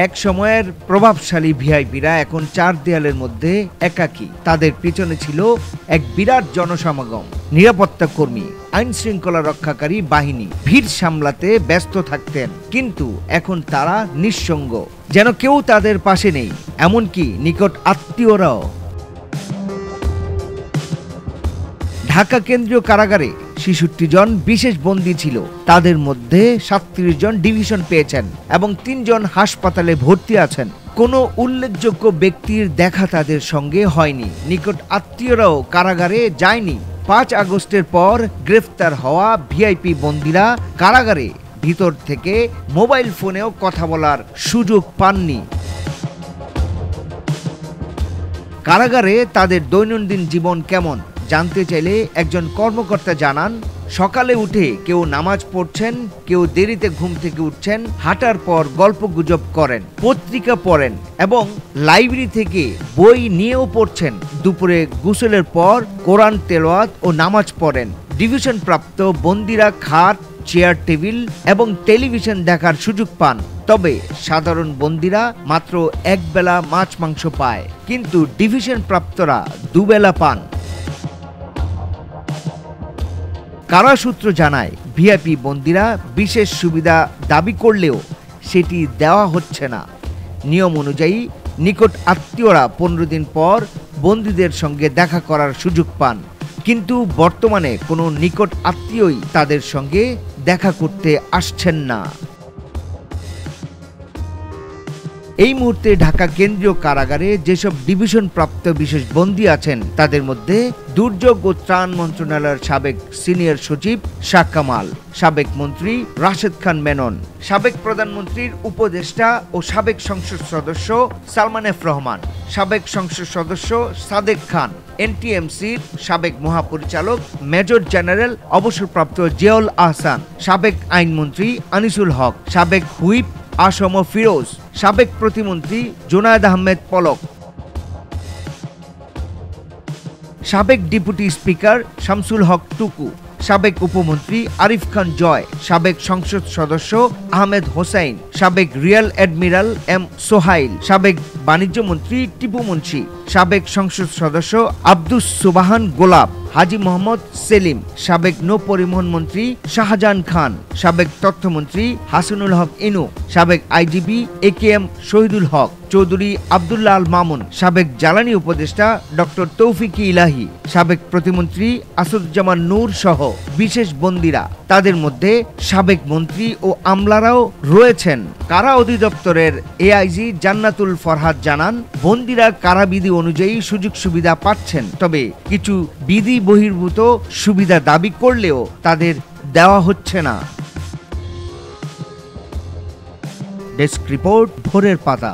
এক সময়ের প্রভাবশালী ভিআইপিরা এখন চার দেয়ালের মধ্যে একাকী। তাদের পিছনে ছিল এক বিরাট জনসমাগম, নিরাপত্তা কর্মী, আইন শৃঙ্খলা রক্ষাকারী বাহিনী ভিড় সামলাতে ব্যস্ত থাকতেন। কিন্তু এখন তারা নিঃসঙ্গ, যেন কেউ তাদের পাশে নেই, এমনকি নিকট আত্মীয়রাও। ঢাকা কেন্দ্রীয় কারাগারে ৬৬ জন বিশেষ বন্দী ছিল। তাদের মধ্যে ৩৭ জন ডিভিশন পেয়েছেন এবং ৩ জন হাসপাতালে ভর্তি আছেন। কোনো উল্লেখযোগ্য ব্যক্তির দেখা তাদের সঙ্গে হয়নি, নিকট আত্মীয়রাও কারাগারে যায়নি। ৫ আগস্টের পর গ্রেফতার হওয়া ভিআইপি বন্দীরা কারাগারে ভিতর থেকে মোবাইল ফোনেও কথা বলার সুযোগ পাননি। কারাগারে তাদের দৈনন্দিন জীবন কেমন জানতে চাইলে একজন কর্মকর্তা জানান, সকালে উঠে কেউ নামাজ পড়ছেন, কেউ দেরিতে ঘুম থেকে উঠছেন, হাঁটার পর গল্পগুজব করেন, পত্রিকা পড়েন এবং লাইব্রেরি থেকে বই নিয়েও পড়ছেন। দুপুরে গোসলের পর কোরআন তেলাওয়াত ও নামাজ পড়েন। ডিভিশন প্রাপ্ত বন্দীরা খাট, চেয়ার, টেবিল এবং টেলিভিশন দেখার সুযোগ পান। তবে সাধারণ বন্দীরা মাত্র একবেলা মাছ মাংস পায়, কিন্তু ডিভিশন প্রাপ্তরা দুবেলা পান। কারাসূত্র জানায়, ভিআইপি বন্দীরা বিশেষ সুবিধা দাবি করলেও সেটি দেওয়া হচ্ছে না। নিয়ম অনুযায়ী নিকট আত্মীয়রা ১৫ দিন পর বন্দীদের সঙ্গে দেখা করার সুযোগ পান, কিন্তু বর্তমানে কোনো নিকট আত্মীয়ই তাদের সঙ্গে দেখা করতে আসছেন না। এই মুহূর্তে ঢাকা কেন্দ্রীয় কারাগারে যেসব ডিভিশন প্রাপ্ত বিশেষ বন্দী আছেন, তাদের মধ্যে দুর্যোগ ও ত্রাণ মন্ত্রণালয়ের সাবেক সিনিয়র সচিব শাহ কামাল, সাবেক মন্ত্রী রাশেদ খান মেনন, সাবেক প্রধানমন্ত্রীর উপদেষ্টা ও সাবেক সংসদ সদস্য সালমান এফ রহমান, সাবেক সংসদ সদস্য সাদেক খান, এনটিএমসির সাবেক মহাপরিচালক মেজর জেনারেল অবসরপ্রাপ্ত জিয়াউল আহসান, সাবেক আইনমন্ত্রী আনিসুল হক, সাবেক হুইপ আসম ফিরোজ, সাবেক প্রতিমন্ত্রী জোনায়েদ আহমেদ পলক, সাবেক ডেপুটি স্পিকার শামসুল হক টুকু, সাবেক উপমন্ত্রী আরিফ খান জয়, সাবেক সংসদ সদস্য আহমেদ হোসাইন, সাবেক রিয়াল অ্যাডমিরাল এম সোহাইল, সাবেক বাণিজ্য মন্ত্রী টিপু মুন্সি, সাবেক সংসদ সদস্য আব্দুস সুবাহান গোলাপ, হাজি মোহাম্মদ সেলিম, সাবেক নৌ পরিবহন মন্ত্রী শাহজাহান খান, সাবেক তথ্যমন্ত্রী হাসানুল হক ইনু, সাবেক আইজিপি একেএম শহীদুল হক চৌধুরী, আব্দুল্লাহ আল মামুন, সাবেক জ্বালানি উপদেষ্টা ডক্টর তৌফিক ইলাহি, সাবেক প্রতিমন্ত্রী আসাদুজ্জামান নূর সহ বিশেষ বন্দীরা। তাদের মধ্যে সাবেক মন্ত্রী ও আমলারাও রয়েছেন। কারা অধিদপ্তরের এআইজি জান্নাতুল ফরহাদ জানান, বন্দীরা কারাবিধি অনুযায়ী সুযোগ সুবিধা পাচ্ছেন, তবে কিছু বিধি বহির্ভূত সুবিধা দাবি করলেও তাদের দেওয়া হচ্ছে না। ডেস্ক রিপোর্ট, ভোরের পাতা।